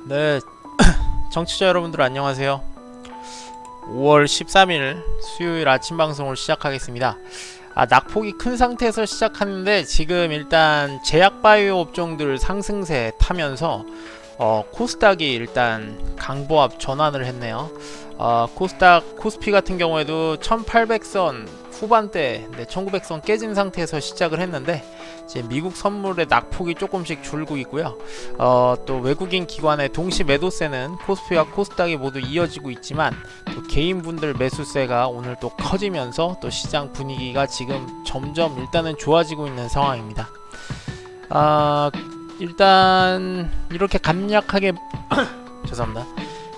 네, 청취자 여러분들 안녕하세요. 5월 13일 수요일 아침 방송을 시작하겠습니다. 낙폭이 큰 상태에서 시작하는데 지금 일단 제약바이오 업종들 상승세 타면서 코스닥이 일단 강보합 전환을 했네요. 코스피 같은 경우에도 1800선 후반대 1900선 깨진 상태에서 시작을 했는데 이제 미국 선물의 낙폭이 조금씩 줄고 있고요. 또 외국인 기관의 동시 매도세는 코스피와 코스닥이 모두 이어지고 있지만 또 개인분들 매수세가 오늘 또 커지면서 또 시장 분위기가 지금 점점 일단은 좋아지고 있는 상황입니다. 일단 이렇게 간략하게 죄송합니다.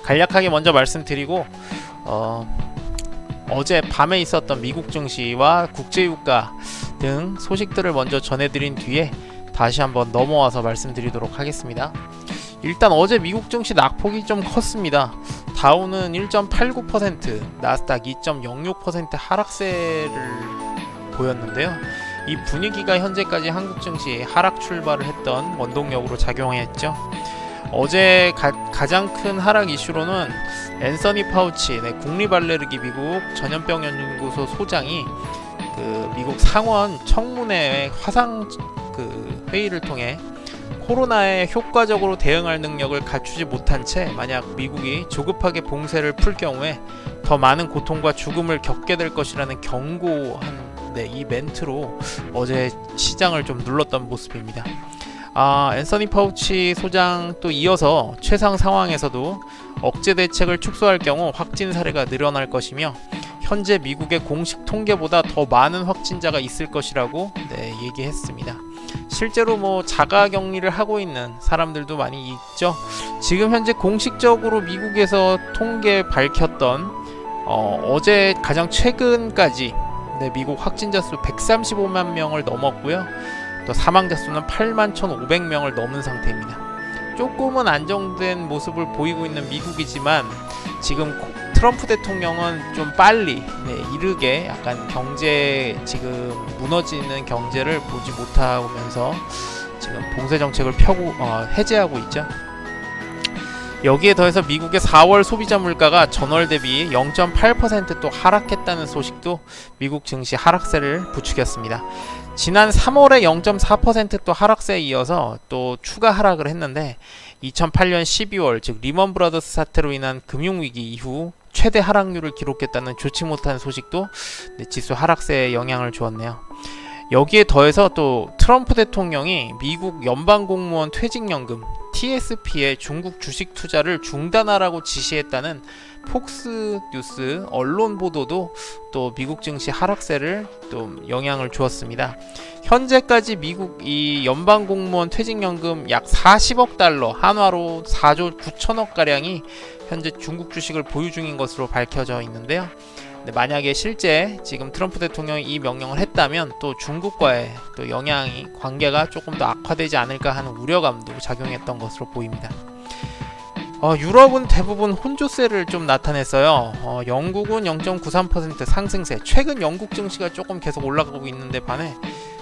간략하게 먼저 말씀드리고 어제 밤에 있었던 미국 증시와 국제유가 등 소식들을 먼저 전해드린 뒤에 다시 한번 넘어와서 말씀드리도록 하겠습니다. 일단 어제 미국 증시 낙폭이 좀 컸습니다. 다우는 1.89%, 나스닥 2.06% 하락세를 보였는데요. 이 분위기가 현재까지 한국 증시에 하락 출발을 했던 원동력으로 작용했죠. 어제 가장 큰 하락 이슈로는 앤서니 파우치 국립알레르기 미국 전염병연구소 소장이 미국 상원 청문회 화상 회의를 통해 코로나에 효과적으로 대응할 능력을 갖추지 못한 채 만약 미국이 조급하게 봉쇄를 풀 경우에 더 많은 고통과 죽음을 겪게 될 것이라는 경고한 이 멘트로 어제 시장을 좀 눌렀던 모습입니다. 앤서니 파우치 소장 또 이어서 최상 상황에서도 억제 대책을 축소할 경우 확진 사례가 늘어날 것이며 현재 미국의 공식 통계보다 더 많은 확진자가 있을 것이라고 얘기했습니다. 실제로 자가 격리를 하고 있는 사람들도 많이 있죠. 지금 현재 공식적으로 미국에서 통계 밝혔던 어제 가장 최근까지 미국 확진자 수 135만 명을 넘었고요. 또 사망자 수는 8만 1,500명을 넘은 상태입니다. 조금은 안정된 모습을 보이고 있는 미국이지만 지금 트럼프 대통령은 좀 빨리 이르게 약간 경제 지금 무너지는 경제를 보지 못하면서 지금 봉쇄 정책을 해제하고 있죠. 여기에 더해서 미국의 4월 소비자 물가가 전월 대비 0.8% 또 하락했다는 소식도 미국 증시 하락세를 부추겼습니다. 지난 3월에 0.4% 또 하락세에 이어서 또 추가 하락을 했는데 2008년 12월 즉 리먼 브라더스 사태로 인한 금융위기 이후 최대 하락률을 기록했다는 좋지 못한 소식도 지수 하락세에 영향을 주었네요. 여기에 더해서 또 트럼프 대통령이 미국 연방공무원 퇴직연금 TSP의 중국 주식 투자를 중단하라고 지시했다는 폭스뉴스 언론 보도도 또 미국 증시 하락세를 또 영향을 주었습니다. 현재까지 미국 이 연방공무원 퇴직연금 약 40억 달러 한화로 4조 9천억 가량이 현재 중국 주식을 보유 중인 것으로 밝혀져 있는데요. 만약에 실제 지금 트럼프 대통령이 이 명령을 했다면 또 중국과의 또 관계가 조금 더 악화되지 않을까 하는 우려감도 작용했던 것으로 보입니다. 유럽은 대부분 혼조세를 좀 나타냈어요. 영국은 0.93% 상승세. 최근 영국 증시가 조금 계속 올라가고 있는데 반해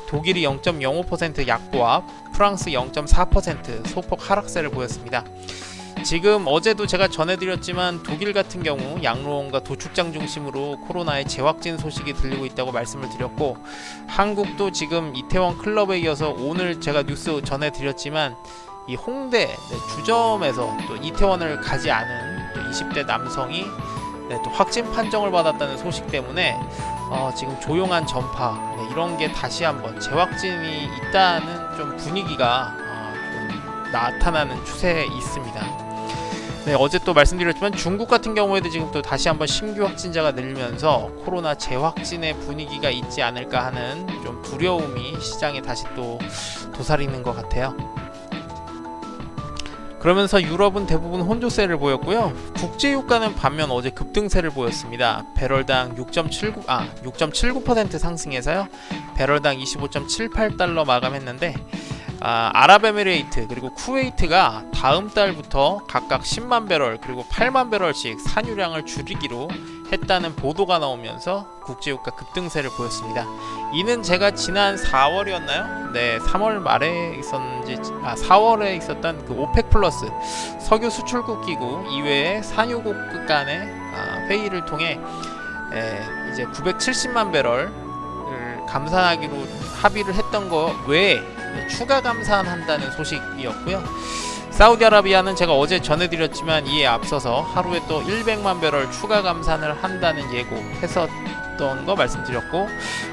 독일이 0.05% 약보합, 프랑스 0.4% 소폭 하락세를 보였습니다. 지금 어제도 제가 전해드렸지만 독일 같은 경우 양로원과 도축장 중심으로 코로나의 재확진 소식이 들리고 있다고 말씀을 드렸고 한국도 지금 이태원 클럽에 이어서 오늘 제가 뉴스 전해드렸지만 이 홍대 주점에서 또 이태원을 가지 않은 또 20대 남성이 또 확진 판정을 받았다는 소식 때문에 지금 조용한 전파 이런 게 다시 한번 재확진이 있다는 좀 분위기가 좀 나타나는 추세에 있습니다. 어제 또 말씀드렸지만 중국 같은 경우에도 지금 또 다시 한번 신규 확진자가 늘면서 코로나 재확진의 분위기가 있지 않을까 하는 좀 두려움이 시장에 다시 또 도사리는 것 같아요. 그러면서 유럽은 대부분 혼조세를 보였고요. 국제유가는 반면 어제 급등세를 보였습니다. 배럴당 6.79% 상승해서요. 배럴당 25.78달러 마감했는데 아랍에미레이트 그리고 쿠웨이트가 다음 달부터 각각 10만 배럴 그리고 8만 배럴씩 산유량을 줄이기로 했다는 보도가 나오면서 국제유가 급등세를 보였습니다. 이는 제가 지난 4월이었나요? 네, 3월 말에 있었는지 4월에 있었던 그 오펙 플러스 석유 수출국 기구 이외의 산유국 간의 회의를 통해 이제 970만 배럴을 감산하기로 합의를 했던 거 외에 추가 감산한다는 소식이었고요. 사우디아라비아는 제가 어제 전해드렸지만 이에 앞서서 하루에 또 100만 배럴 추가 감산을 한다는 예고했었던 거 말씀드렸고,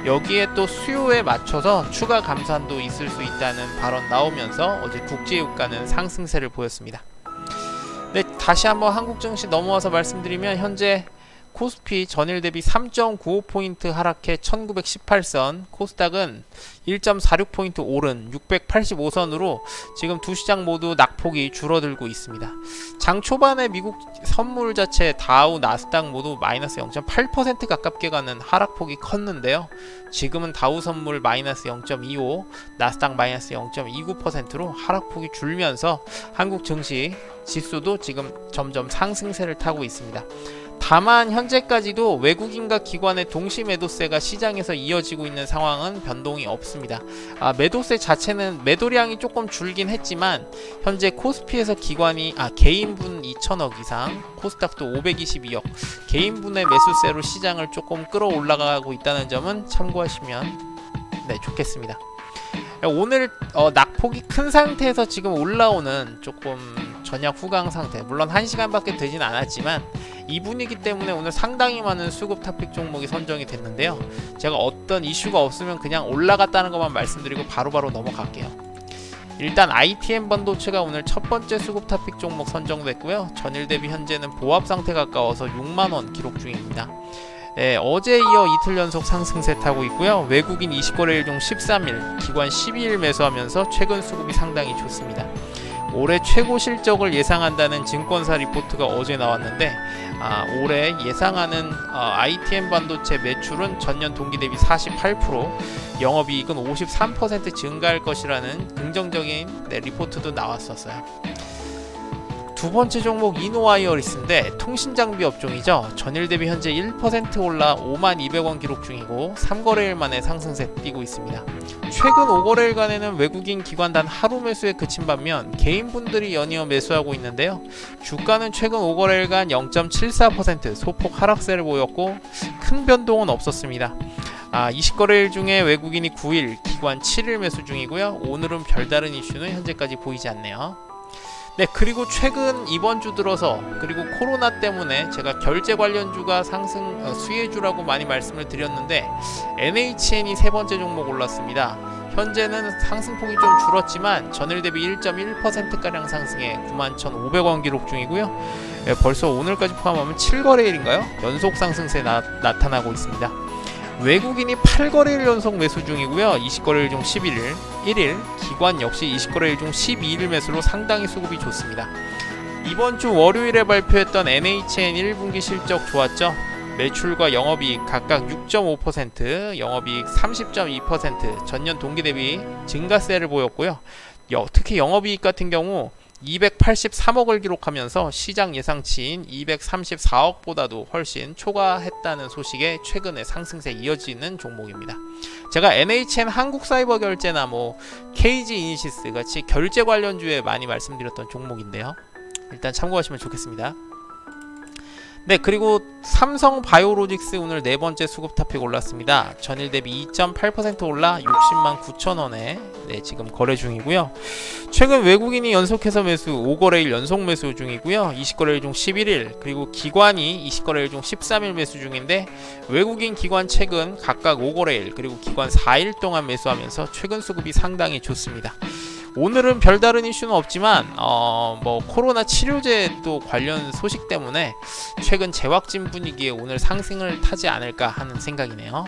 여기에 또 수요에 맞춰서 추가 감산도 있을 수 있다는 발언 나오면서 어제 국제유가는 상승세를 보였습니다. 네, 다시 한번 한국 증시 넘어와서 말씀드리면 현재 코스피 전일 대비 3.95포인트 하락해 1918선, 코스닥은 1.46포인트 오른 685선으로 지금 두 시장 모두 낙폭이 줄어들고 있습니다. 장 초반에 미국 선물 자체 다우, 나스닥 모두 마이너스 0.8% 가깝게 가는 하락폭이 컸는데요. 지금은 다우 선물 마이너스 0.25, 나스닥 마이너스 0.29%로 하락폭이 줄면서 한국 증시 지수도 지금 점점 상승세를 타고 있습니다. 다만 현재까지도 외국인과 기관의 동시 매도세가 시장에서 이어지고 있는 상황은 변동이 없습니다. 매도세 자체는 매도량이 조금 줄긴 했지만 현재 코스피에서 기관이 개인분 2천억 이상, 코스닥도 522억, 개인분의 매수세로 시장을 조금 끌어올라가고 있다는 점은 참고하시면 좋겠습니다. 오늘 낙폭이 큰 상태에서 지금 올라오는 조금 전약 후강 상태, 물론 1시간밖에 되진 않았지만 이 분위기 때문에 오늘 상당히 많은 수급 탑픽 종목이 선정이 됐는데요. 제가 어떤 이슈가 없으면 그냥 올라갔다는 것만 말씀드리고 바로바로 넘어갈게요. 일단 ITM 반도체가 오늘 첫 번째 수급 탑픽 종목 선정됐고요. 전일 대비 현재는 보합 상태 가까워서 6만원 기록 중입니다. 어제 이어 이틀 연속 상승세 타고 있고요. 외국인 20거래일 중 13일, 기관 12일 매수하면서 최근 수급이 상당히 좋습니다. 올해 최고 실적을 예상한다는 증권사 리포트가 어제 나왔는데 올해 예상하는 ITM 반도체 매출은 전년 동기 대비 48%, 영업이익은 53% 증가할 것이라는 긍정적인 리포트도 나왔었어요. 두 번째 종목 이노와이어리스인데 통신장비 업종이죠. 전일 대비 현재 1% 올라 52,200원 기록 중이고 3거래일 만에 상승세 띄고 있습니다. 최근 5거래일간에는 외국인 기관단 하루 매수에 그친 반면 개인분들이 연이어 매수하고 있는데요. 주가는 최근 5거래일간 0.74% 소폭 하락세를 보였고 큰 변동은 없었습니다. 20거래일 중에 외국인이 9일, 기관 7일 매수 중이고요. 오늘은 별다른 이슈는 현재까지 보이지 않네요. 그리고 최근 이번 주 들어서 그리고 코로나 때문에 제가 결제 관련주가 상승 수혜주라고 많이 말씀을 드렸는데 NHN이 세 번째 종목 올랐습니다. 현재는 상승폭이 좀 줄었지만 전일 대비 1.1%가량 상승해 91,500원 기록 중이고요. 벌써 오늘까지 포함하면 7거래일인가요? 연속 상승세 나타나고 있습니다. 외국인이 8거래일 연속 매수 중이고요. 20거래일 중 1일, 기관 역시 20거래일 중 12일 매수로 상당히 수급이 좋습니다. 이번 주 월요일에 발표했던 NHN 1분기 실적 좋았죠? 매출과 영업이익 각각 6.5%, 영업이익 30.2%, 전년 동기 대비 증가세를 보였고요. 특히 영업이익 같은 경우 283억을 기록하면서 시장 예상치인 234억보다도 훨씬 초과했다는 소식에 최근에 상승세 이어지는 종목입니다. 제가 NHN 한국사이버결제나 KG 이니시스 같이 결제 관련주에 많이 말씀드렸던 종목인데요. 일단 참고하시면 좋겠습니다. 그리고 삼성바이오로직스 오늘 네 번째 수급 탑픽 올랐습니다. 전일 대비 2.8% 올라 60만 9천원에 지금 거래 중이고요. 최근 외국인이 연속해서 매수 5거래일 연속 매수 중이고요. 20거래일 중 11일, 그리고 기관이 20거래일 중 13일 매수 중인데 외국인 기관 최근 각각 5거래일 그리고 기관 4일 동안 매수하면서 최근 수급이 상당히 좋습니다. 오늘은 별다른 이슈는 없지만 코로나 치료제 또 관련 소식 때문에 최근 재확진 분위기에 오늘 상승을 타지 않을까 하는 생각이네요.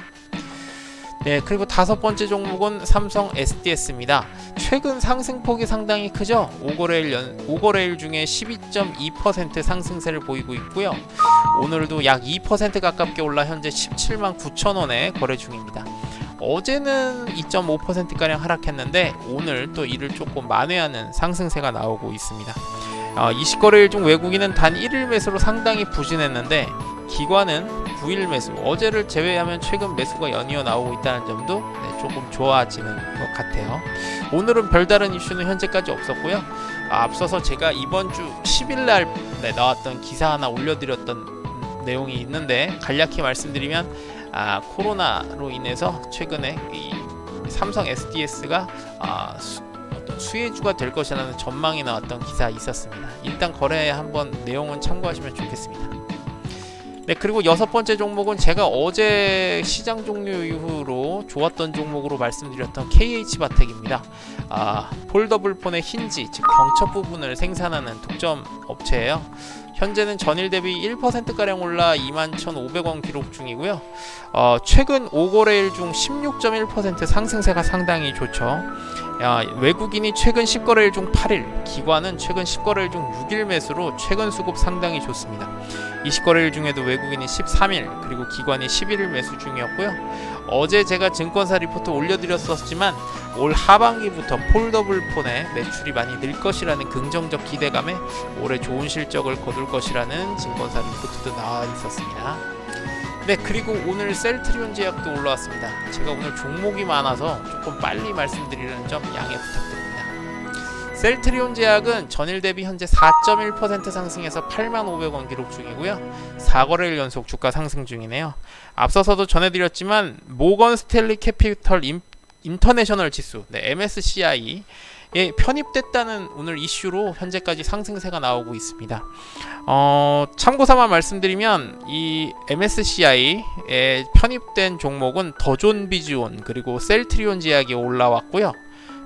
그리고 다섯 번째 종목은 삼성 SDS입니다. 최근 상승폭이 상당히 크죠. 5거래일 중에 12.2% 상승세를 보이고 있고요. 오늘도 약 2% 가깝게 올라 현재 17만 9천원에 거래 중입니다. 어제는 2.5%가량 하락했는데 오늘 또 이를 조금 만회하는 상승세가 나오고 있습니다. 20거래일 중 외국인은 단 1일 매수로 상당히 부진했는데 기관은 9일 매수, 어제를 제외하면 최근 매수가 연이어 나오고 있다는 점도 조금 좋아지는 것 같아요. 오늘은 별다른 이슈는 현재까지 없었고요. 앞서서 제가 이번 주 10일날 나왔던 기사 하나 올려드렸던 내용이 있는데, 간략히 말씀드리면 코로나로 인해서 최근에 이 삼성 SDS가 어떤 수혜주가 될 것이라는 전망이 나왔던 기사 있었습니다. 일단 거래에 한번 내용은 참고하시면 좋겠습니다. 네, 그리고 여섯 번째 종목은 제가 어제 시장 종료 이후로 좋았던 종목으로 말씀드렸던 KH바텍입니다. 폴더블폰의 힌지, 즉 경첩 부분을 생산하는 독점 업체예요. 현재는 전일 대비 1%가량 올라 21,500원 기록 중이고요. 최근 5거래일 중 16.1% 상승세가 상당히 좋죠. 외국인이 최근 10거래일 중 8일, 기관은 최근 10거래일 중 6일 매수로 최근 수급 상당히 좋습니다. 20거래일 중에도 외국인이 13일, 그리고 기관이 11일 매수 중이었고요. 어제 제가 증권사 리포트 올려드렸었지만 올 하반기부터 폴더블폰의 매출이 많이 늘 것이라는 긍정적 기대감에 올해 좋은 실적을 거둘 것이라는 증권사 리포트도 나와 있었습니다. 네, 그리고 오늘 셀트리온 제약도 올라왔습니다. 제가 오늘 종목이 많아서 조금 빨리 말씀드리는 점 양해 부탁드립니다. 셀트리온 제약은 전일 대비 현재 4.1% 상승해서 85,500원 기록 중이고요. 4거래일 연속 주가 상승 중이네요. 앞서서도 전해드렸지만 모건 스탠리 캐피털 인터내셔널 지수, MSCI에 편입됐다는 오늘 이슈로 현재까지 상승세가 나오고 있습니다. 참고삼아 말씀드리면 이 MSCI에 편입된 종목은 더존비즈온 그리고 셀트리온 제약이 올라왔고요.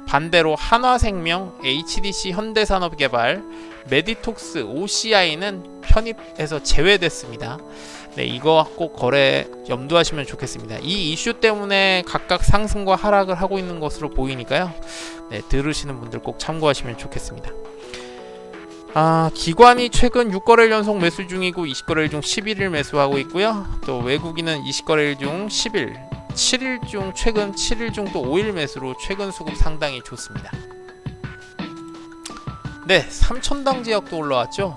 반대로 한화생명, HDC 현대산업개발, 메디톡스, OCI는 편입해서 제외됐습니다. 네, 이거 꼭 거래 염두하시면 좋겠습니다. 이 이슈 때문에 각각 상승과 하락을 하고 있는 것으로 보이니까요. 네, 들으시는 분들 꼭 참고하시면 좋겠습니다. 기관이 최근 6거래일 연속 매수 중이고 20거래일 중 11일 매수하고 있고요. 또 외국인은 20거래일 중 10일, 7일 중 최근 7일 중 또 5일 매수로 최근 수급 상당히 좋습니다. 네, 삼천당 제약도 올라왔죠.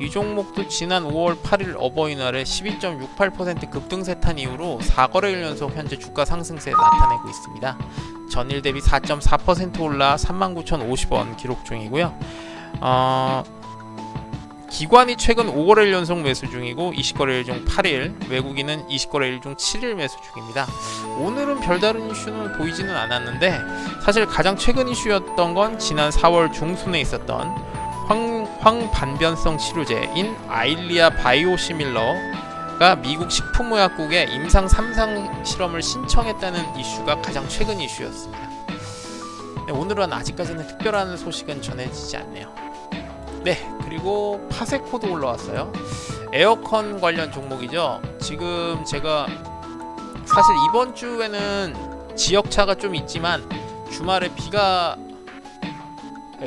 이 종목도 지난 5월 8일 어버이날에 12.68% 급등세 탄 이후로 4거래일 연속 현재 주가 상승세 나타내고 있습니다. 전일 대비 4.4% 올라 39,050원 기록 중이고요. 기관이 최근 5거래일 연속 매수 중이고 20거래일 중 8일, 외국인은 20거래일 중 7일 매수 중입니다. 오늘은 별다른 이슈는 보이지는 않았는데 사실 가장 최근 이슈였던 건 지난 4월 중순에 있었던 황반변성 치료제인 아일리아 바이오시밀러가 미국 식품의약국에 임상 3상 실험을 신청했다는 이슈가 가장 최근 이슈였습니다. 오늘은 아직까지는 특별한 소식은 전해지지 않네요. 네, 그리고 파세코도 올라왔어요. 에어컨 관련 종목이죠. 지금 제가 사실 이번 주에는 지역차가 좀 있지만 주말에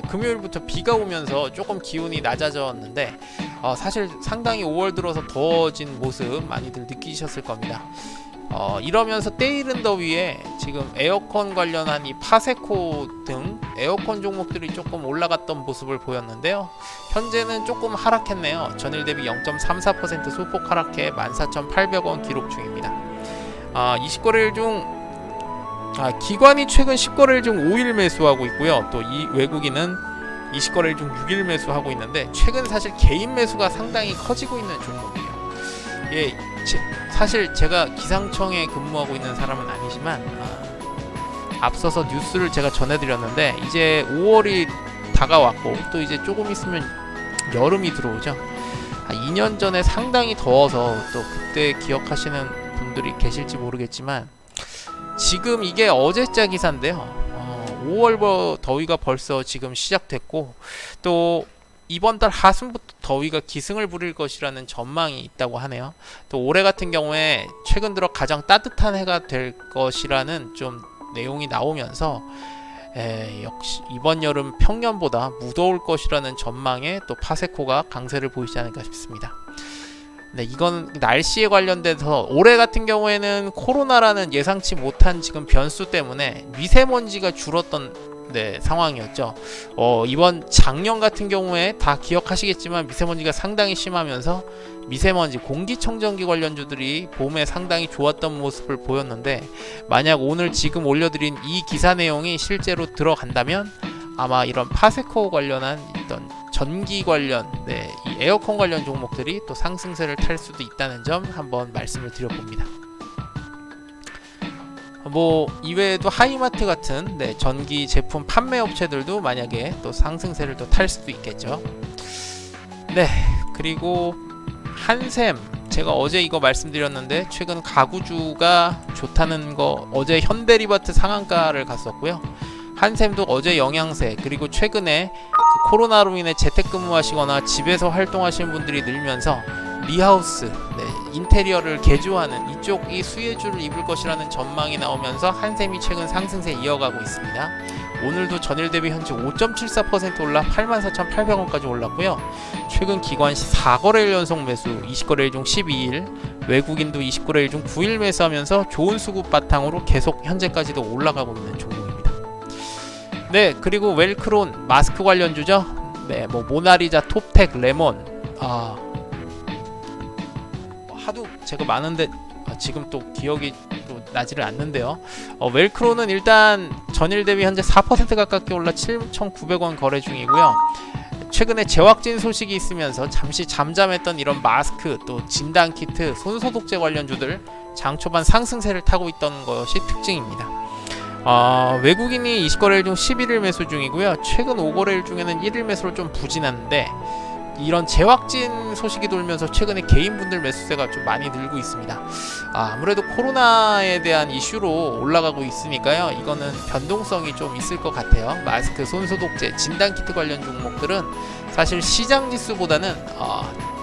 금요일부터 비가 오면서 조금 기온이 낮아졌는데 사실 상당히 5월 들어서 더워진 모습 많이들 느끼셨을 겁니다. 이러면서 때이른 더위에 지금 에어컨 관련한 이 파세코 등 에어컨 종목들이 조금 올라갔던 모습을 보였는데요. 현재는 조금 하락했네요. 전일 대비 0.34% 소폭 하락해 14,800원 기록 중입니다. 20거래일 중 기관이 최근 10거래일 중 5일 매수하고 있고요. 또 이 외국인은 20거래일 중 6일 매수하고 있는데 최근 사실 개인 매수가 상당히 커지고 있는 종목이에요. 예, 사실 제가 기상청에 근무하고 있는 사람은 아니지만 앞서서 뉴스를 제가 전해드렸는데 이제 5월이 다가왔고 또 이제 조금 있으면 여름이 들어오죠. 2년 전에 상당히 더워서 또 그때 기억하시는 분들이 계실지 모르겠지만 지금 이게 어제자 기사인데요. 5월 더위가 벌써 지금 시작됐고 또 이번 달 하순부터 더위가 기승을 부릴 것이라는 전망이 있다고 하네요. 또 올해 같은 경우에 최근 들어 가장 따뜻한 해가 될 것이라는 좀 내용이 나오면서 역시 이번 여름 평년보다 무더울 것이라는 전망에 또 파세코가 강세를 보이지 않을까 싶습니다. 네, 이건 날씨에 관련돼서 올해 같은 경우에는 코로나라는 예상치 못한 지금 변수 때문에 미세먼지가 줄었던 상황이었죠. 이번 작년 같은 경우에 다 기억하시겠지만 미세먼지가 상당히 심하면서 미세먼지 공기청정기 관련주들이 봄에 상당히 좋았던 모습을 보였는데, 만약 오늘 지금 올려드린 이 기사 내용이 실제로 들어간다면 아마 이런 파세코 관련한 어떤 전기 관련, 이 에어컨 관련 종목들이 또 상승세를 탈 수도 있다는 점 한번 말씀을 드려봅니다. 뭐 이외에도 하이마트 같은 전기 제품 판매 업체들도 만약에 또 상승세를 또 탈 수도 있겠죠. 그리고 한샘, 제가 어제 이거 말씀드렸는데 최근 가구주가 좋다는 거, 어제 현대리바트 상한가를 갔었고요. 한샘도 어제 영양세, 그리고 최근에 코로나로 인해 재택근무하시거나 집에서 활동하시는 분들이 늘면서 리하우스, 인테리어를 개조하는 이쪽이 수혜주를 입을 것이라는 전망이 나오면서 한샘이 최근 상승세 이어가고 있습니다. 오늘도 전일 대비 현재 5.74% 올라 84,800원까지 올랐고요. 최근 기관시 4거래일 연속 매수, 20거래일 중 12일, 외국인도 20거래일 중 9일 매수하면서 좋은 수급 바탕으로 계속 현재까지도 올라가고 있는 종목입니다. 그리고 웰크론 마스크 관련주죠. 뭐 모나리자, 톱텍, 레몬, 하도 제가 많은데 지금 또 기억이 또 나지를 않는데요. 웰크론은 일단 전일 대비 현재 4% 가깝게 올라 7,900원 거래 중이고요. 최근에 재확진 소식이 있으면서 잠시 잠잠했던 이런 마스크, 또 진단키트, 손소독제 관련주들 장 초반 상승세를 타고 있던 것이 특징입니다. 외국인이 20거래일 중 11일 매수 중이고요. 최근 5거래일 중에는 1일 매수로 좀 부진한데, 이런 재확진 소식이 돌면서 최근에 개인분들 매수세가 좀 많이 늘고 있습니다. 아무래도 코로나에 대한 이슈로 올라가고 있으니까요. 이거는 변동성이 좀 있을 것 같아요. 마스크, 손소독제, 진단키트 관련 종목들은 사실 시장 지수보다는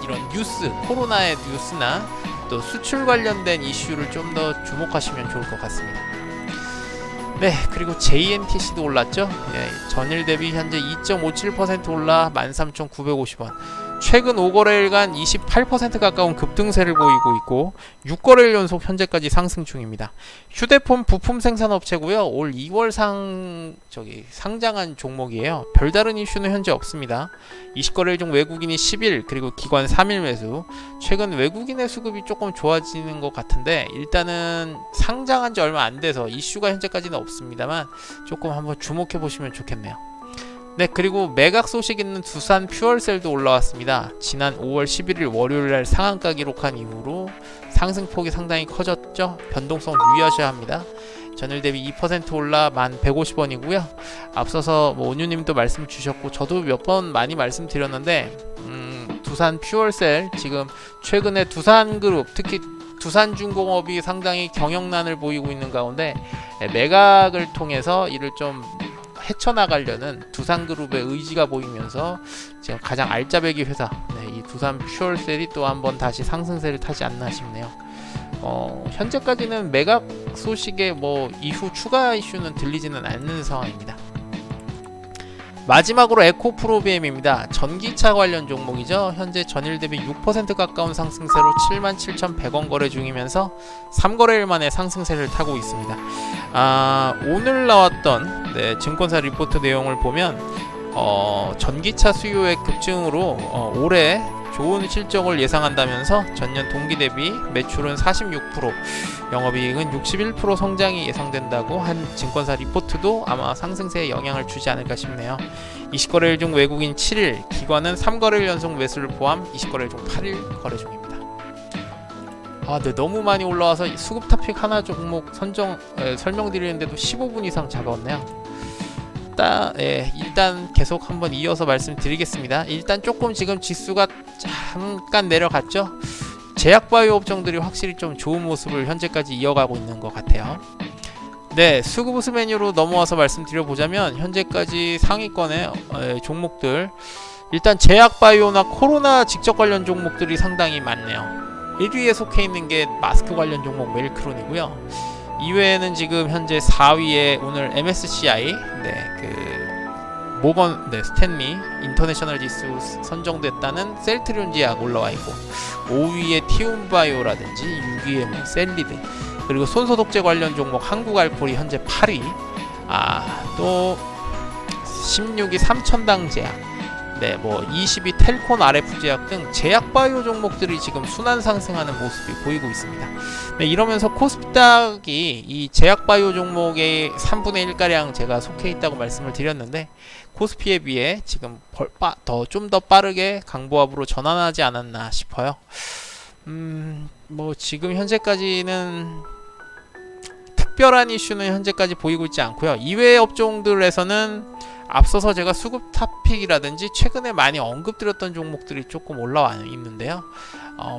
이런 뉴스, 코로나의 뉴스나 또 수출 관련된 이슈를 좀 더 주목하시면 좋을 것 같습니다. 그리고 JNTC도 올랐죠. 전일 대비 현재 2.57% 올라 13,950원. 최근 5거래일간 28% 가까운 급등세를 보이고 있고 6거래일 연속 현재까지 상승 중입니다. 휴대폰 부품 생산 업체고요. 올 2월 상장한 종목이에요. 별다른 이슈는 현재 없습니다. 20거래일 중 외국인이 10일, 그리고 기관 3일 매수. 최근 외국인의 수급이 조금 좋아지는 것 같은데, 일단은 상장한 지 얼마 안 돼서 이슈가 현재까지는 없습니다만 조금 한번 주목해 보시면 좋겠네요. 그리고 매각 소식 있는 두산 퓨얼셀도 올라왔습니다. 지난 5월 11일 월요일날 상한가 기록한 이후로 상승폭이 상당히 커졌죠. 변동성 유의하셔야 합니다. 전일 대비 2% 올라 1150원이고요. 앞서서 온유님도 말씀 주셨고 저도 몇 번 많이 말씀드렸는데, 두산 퓨얼셀 지금 최근에 두산그룹, 특히 두산중공업이 상당히 경영난을 보이고 있는 가운데 매각을 통해서 이를 좀 헤쳐나가려는 두산그룹의 의지가 보이면서 지금 가장 알짜배기 회사, 이 두산 퓨얼셀이 또 한번 다시 상승세를 타지 않나 싶네요. 현재까지는 매각 소식에 이후 추가 이슈는 들리지는 않는 상황입니다. 마지막으로 에코프로비엠입니다. 전기차 관련 종목이죠. 현재 전일 대비 6% 가까운 상승세로 77,100원 거래 중이면서 3거래일 만에 상승세를 타고 있습니다. 오늘 나왔던 증권사 리포트 내용을 보면 전기차 수요의 급증으로 올해 좋은 실적을 예상한다면서 전년 동기 대비 매출은 46%, 영업이익은 61% 성장이 예상된다고 한 증권사 리포트도 아마 상승세에 영향을 주지 않을까 싶네요. 20거래일 중 외국인 7일, 기관은 3거래일 연속 매수를 포함 20거래일 중 8일 거래 중입니다. 너무 많이 올라와서 수급 토픽 하나 종목 설명드리는데도 15분 이상 잡았네요. 일단 계속 한번 이어서 말씀드리겠습니다. 일단 조금 지금 지수가 잠깐 내려갔죠. 제약바이오 업종들이 확실히 좀 좋은 모습을 현재까지 이어가고 있는 것 같아요. 수급우수 메뉴로 넘어와서 말씀드려보자면 현재까지 상위권의 종목들, 일단 제약바이오나 코로나 직접 관련 종목들이 상당히 많네요. 1위에 속해 있는 게 마스크 관련 종목 웰크론이고요. 이외에는 지금 현재 4위에 오늘 MSCI, 스탠리 인터내셔널 지수 선정됐다는 셀트리온 제약 올라와 있고, 5위에 티움바이오라든지 6위에 뭐 셀리드, 그리고 손소독제 관련 종목 한국알코올이 현재 8위, 또 16위 삼천당제약, 네, 뭐 20위 텔콘 RF제약 등 제약바이오 종목들이 지금 순환 상승하는 모습이 보이고 있습니다. 네, 이러면서 코스닥이 이 제약바이오 종목의 3분의 1가량 제가 속해 있다고 말씀을 드렸는데, 코스피에 비해 지금 좀 더 빠르게 강보합으로 전환하지 않았나 싶어요. 뭐 지금 현재까지는 특별한 이슈는 현재까지 보이고 있지 않고요. 이외의 업종들에서는 앞서서 제가 수급 탑픽이라든지 최근에 많이 언급드렸던 종목들이 조금 올라와 있는데요.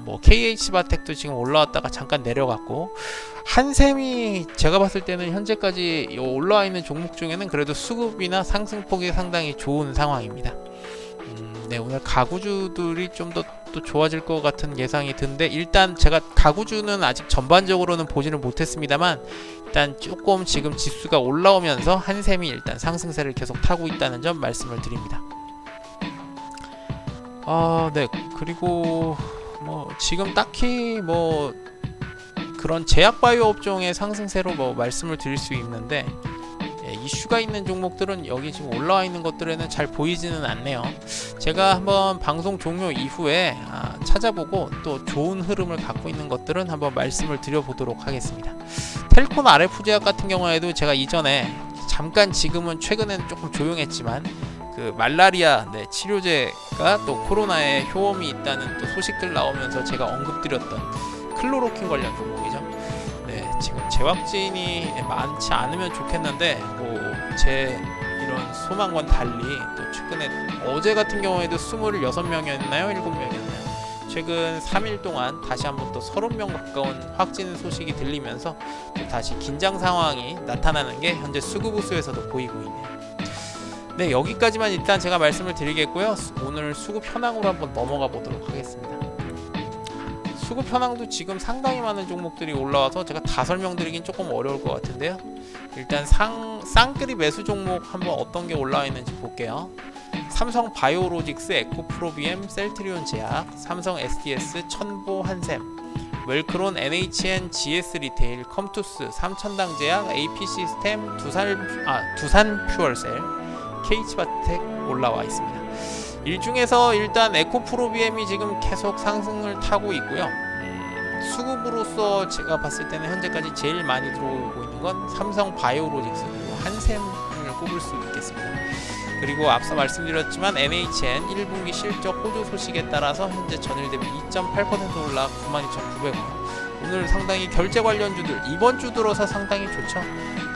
뭐 KH바텍도 지금 올라왔다가 잠깐 내려갔고, 한샘이 제가 봤을 때는 현재까지 올라와 있는 종목 중에는 그래도 수급이나 상승폭이 상당히 좋은 상황입니다. 네, 오늘 가구주들이 좀 더 또 좋아질 것 같은 예상이 드는데, 일단 제가 가구주는 아직 전반적으로는 보지는 못했습니다만, 일단 조금 지금 지수가 올라오면서 한샘이 일단 상승세를 계속 타고 있다는 점 말씀을 드립니다. 네, 그리고 뭐 지금 딱히 뭐 그런 제약바이오 업종의 상승세로 뭐 말씀을 드릴 수 있는데, 이슈가 있는 종목들은 여기 지금 올라와 있는 것들에는 잘 보이지는 않네요. 제가 한번 방송 종료 이후에 찾아보고 또 좋은 흐름을 갖고 있는 것들은 한번 말씀을 드려보도록 하겠습니다. 텔콘 RF제약 같은 경우에도 제가 이전에 잠깐, 지금은 최근에는 조금 조용했지만 그 말라리아 치료제가 또 코로나에 효험이 있다는 또 소식들 나오면서 제가 언급드렸던 클로로킨 관련 종목이죠. 지금 재확진이 많지 않으면 좋겠는데, 뭐 제 이런 소망과는 달리 또 최근에 어제 같은 경우에도 26명이었나요? 7명이었나요? 최근 3일 동안 다시 한번 또 30명 가까운 확진 소식이 들리면서 또 다시 긴장 상황이 나타나는 게 현재 수급우수에서도 보이고 있네요. 네, 여기까지만 일단 제가 말씀을 드리겠고요. 오늘 수급 현황으로 한번 넘어가 보도록 하겠습니다. 수급 현황도 지금 상당히 많은 종목들이 올라와서 제가 다 설명드리긴 조금 어려울 것 같은데요. 일단 쌍끌이 매수 종목 한번 어떤 게 올라와 있는지 볼게요. 삼성 바이오로직스, 에코프로비엠, 셀트리온 제약, 삼성 SDS, 천보 한샘, 웰크론, NHN, GS 리테일, 컴투스, 삼천당 제약, AP 시스템, 두산 퓨얼셀, KH바텍 올라와 있습니다. 이 중에서 일단 에코프로비엠이 지금 계속 상승을 타고 있고요. 수급으로서 제가 봤을 때는 현재까지 제일 많이 들어오고 있는 건 삼성 바이오로직스 그리고 한샘을 꼽을 수 있겠습니다. 그리고 앞서 말씀드렸지만 NHN 1분기 실적 호조 소식에 따라서 현재 전일 대비 2.8% 올라 92,900원. 오늘 상당히 결제 관련주들 이번 주 들어서 상당히 좋죠.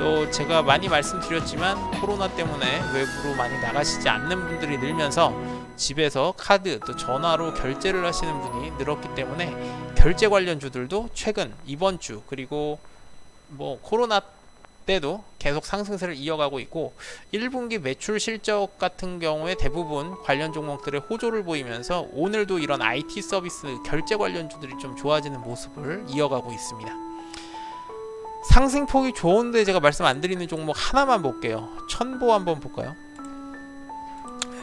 또 제가 많이 말씀드렸지만 코로나 때문에 외부로 많이 나가시지 않는 분들이 늘면서 집에서 카드 또 전화로 결제를 하시는 분이 늘었기 때문에 결제 관련주들도 최근 이번 주 그리고 뭐 코로나 때도 계속 상승세를 이어가고 있고, 1분기 매출 실적 같은 경우에 대부분 관련 종목들의 호조를 보이면서 오늘도 이런 IT 서비스 결제 관련주들이 좀 좋아지는 모습을 이어가고 있습니다. 상승폭이 좋은데 제가 말씀 안 드리는 종목 하나만 볼게요. 천보 한번 볼까요?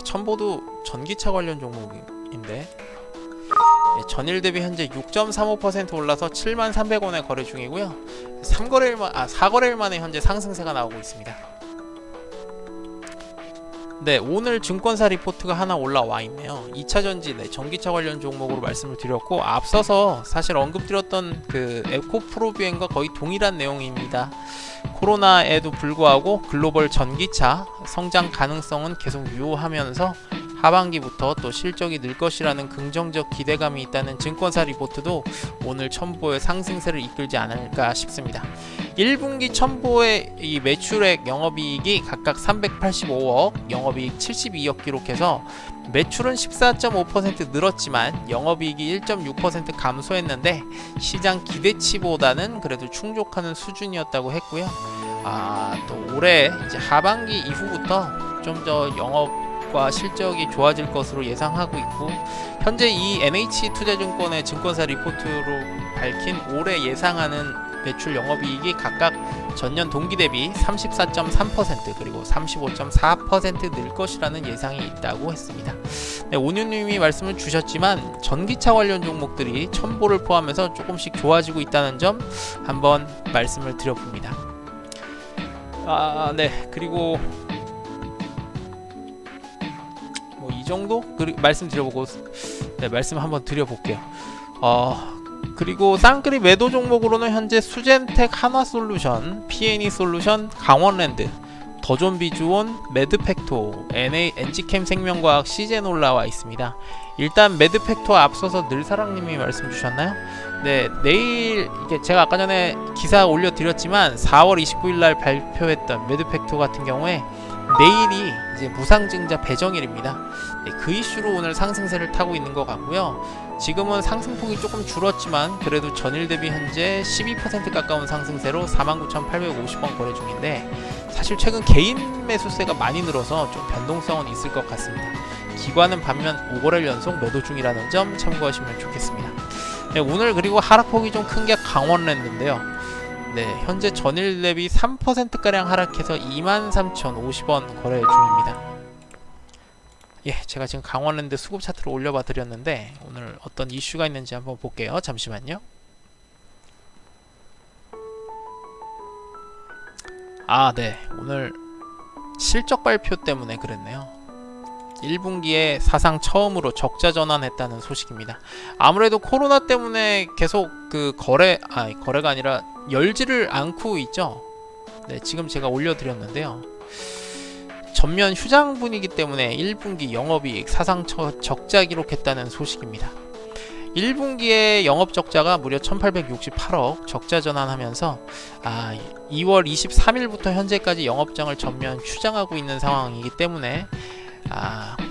천보도 전기차 관련 종목인데 전일 대비 현재 6.35% 올라서 73,300원에 거래 중이고요. 4거래일 만에 현재 상승세가 나오고 있습니다. 네, 오늘 증권사 리포트가 하나 올라와 있네요. 2차전지 전기차 관련 종목으로 말씀을 드렸고, 앞서서 사실 언급드렸던 그 에코프로비엠과 거의 동일한 내용입니다. 코로나에도 불구하고 글로벌 전기차 성장 가능성은 계속 유효하면서 하반기부터 또 실적이 늘 것이라는 긍정적 기대감이 있다는 증권사 리포트도 오늘 첨보의 상승세를 이끌지 않을까 싶습니다. 1분기 첨보의 이 매출액 영업이익이 각각 385억, 영업이익 72억 기록해서 매출은 14.5% 늘었지만 영업이익이 1.6% 감소했는데 시장 기대치보다는 그래도 충족하는 수준이었다고 했고요. 또 올해 이제 하반기 이후부터 좀 더 영업과 실적이 좋아질 것으로 예상하고 있고, 현재 이 NH투자증권의 증권사 리포트로 밝힌 올해 예상하는 매출 영업이익이 각각 전년 동기 대비 34.3% 그리고 35.4% 늘 것이라는 예상이 있다고 했습니다. 네, 온유님이 말씀을 주셨지만 전기차 관련 종목들이 첨보를 포함해서 조금씩 좋아지고 있다는 점 한번 말씀을 드려봅니다. 네, 그리고 뭐 이 정도 말씀드려보고 말씀 한번 드려볼게요. 그리고 쌍끌이 매도 종목으로는 현재 수젠텍, 한화솔루션, P&E솔루션, 강원랜드, 더존비주온, 매드팩토, NG캠 생명과학, CJ 올라와 있습니다. 일단 매드팩토 앞서서 늘사랑님이 말씀 주셨나요? 네, 내일 이게 제가 아까 전에 기사 올려드렸지만 4월 29일날 발표했던 매드팩토 같은 경우에 내일이 이제 무상증자 배정일입니다. 네, 그 이슈로 오늘 상승세를 타고 있는 것 같고요. 지금은 상승폭이 조금 줄었지만 그래도 전일 대비 현재 12% 가까운 상승세로 49,850원 거래 중인데 사실 최근 개인 매수세가 많이 늘어서 좀 변동성은 있을 것 같습니다. 기관은 반면 5거래일 연속 매도 중이라는 점 참고하시면 좋겠습니다. 네, 오늘 그리고 하락폭이 좀 큰 게 강원랜드인데요. 네, 현재 전일 대비 3%가량 하락해서 23,050원 거래 중입니다. 예, 제가 지금 강원랜드 수급 차트를 올려봐 드렸는데 오늘 어떤 이슈가 있는지 한번 볼게요. 잠시만요. 네, 오늘 실적 발표 때문에 그랬네요. 1분기에 사상 처음으로 적자 전환했다는 소식입니다. 아무래도 코로나 때문에 계속 그 거래가 아니라 열지를 않고 있죠. 네, 지금 제가 올려드렸는데요. 전면 휴장 분위기 때문에 1분기 영업이익 사상 적자 기록했다는 소식입니다. 1분기에 영업 적자가 무려 1868억 적자 전환하면서 2월 23일부터 현재까지 영업장을 전면 휴장하고 있는 상황이기 때문에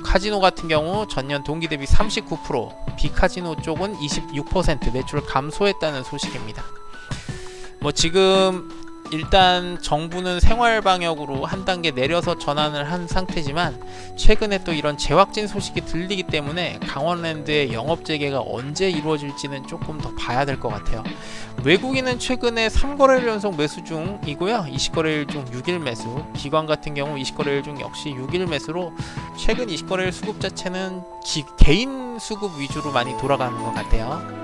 카지노 같은 경우 전년 동기 대비 39%, 비카지노 쪽은 26% 매출을 감소했다는 소식입니다. 뭐 지금 일단 정부는 생활 방역으로 한 단계 내려서 전환을 한 상태지만 최근에 또 이런 재확진 소식이 들리기 때문에 강원랜드의 영업 재개가 언제 이루어질지는 조금 더 봐야 될 것 같아요. 외국인은 최근에 3거래일 연속 매수 중이고요. 20거래일 중 6일 매수, 기관 같은 경우 20거래일 중 역시 6일 매수로 최근 20거래일 수급 자체는 개인 수급 위주로 많이 돌아가는 것 같아요.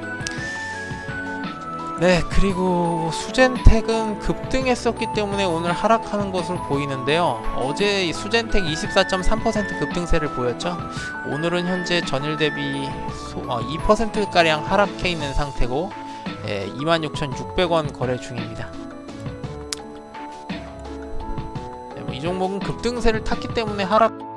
네, 그리고 수젠텍은 급등했었기 때문에 오늘 하락하는 것으로 보이는데요. 어제 수젠텍 24.3% 급등세를 보였죠. 오늘은 현재 전일 대비 2%가량 하락해 있는 상태고 26,600원 거래 중입니다. 네, 이 종목은 급등세를 탔기 때문에 하락